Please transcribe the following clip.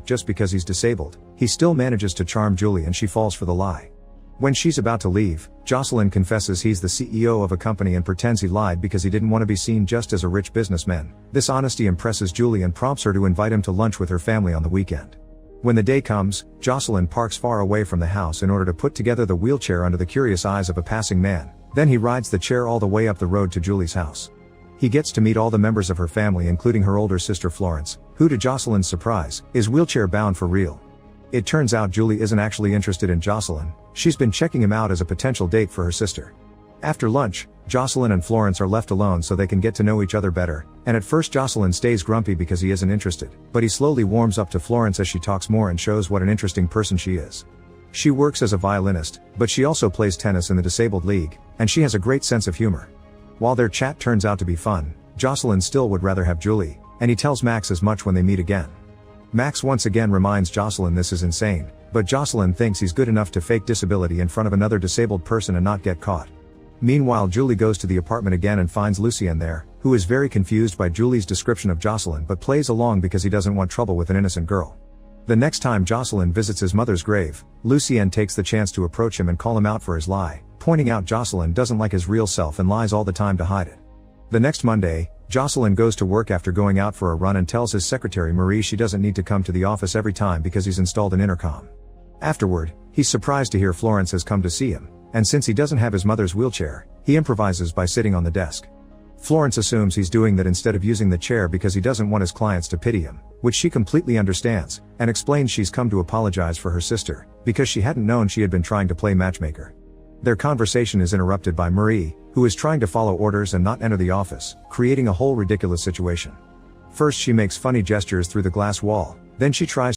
just because he's disabled, he still manages to charm Julie and she falls for the lie. When she's about to leave, Jocelyn confesses he's the CEO of a company and pretends he lied because he didn't want to be seen just as a rich businessman. This honesty impresses Julie and prompts her to invite him to lunch with her family on the weekend. When the day comes, Jocelyn parks far away from the house in order to put together the wheelchair under the curious eyes of a passing man. Then he rides the chair all the way up the road to Julie's house. He gets to meet all the members of her family including her older sister Florence, who to Jocelyn's surprise, is wheelchair bound for real. It turns out Julie isn't actually interested in Jocelyn, she's been checking him out as a potential date for her sister. After lunch, Jocelyn and Florence are left alone so they can get to know each other better, and at first Jocelyn stays grumpy because he isn't interested, but he slowly warms up to Florence as she talks more and shows what an interesting person she is. She works as a violinist, but she also plays tennis in the disabled league, and she has a great sense of humor. While their chat turns out to be fun, Jocelyn still would rather have Julie, and he tells Max as much when they meet again. Max once again reminds Jocelyn this is insane, but Jocelyn thinks he's good enough to fake disability in front of another disabled person and not get caught. Meanwhile, Julie goes to the apartment again and finds Lucien there, who is very confused by Julie's description of Jocelyn but plays along because he doesn't want trouble with an innocent girl. The next time Jocelyn visits his mother's grave, Lucien takes the chance to approach him and call him out for his lie, pointing out Jocelyn doesn't like his real self and lies all the time to hide it. The next Monday, Jocelyn goes to work after going out for a run and tells his secretary Marie she doesn't need to come to the office every time because he's installed an intercom. Afterward, he's surprised to hear Florence has come to see him, and since he doesn't have his mother's wheelchair, he improvises by sitting on the desk. Florence assumes he's doing that instead of using the chair because he doesn't want his clients to pity him, which she completely understands, and explains she's come to apologize for her sister, because she hadn't known she had been trying to play matchmaker. Their conversation is interrupted by Marie, who is trying to follow orders and not enter the office, creating a whole ridiculous situation. First she makes funny gestures through the glass wall, then she tries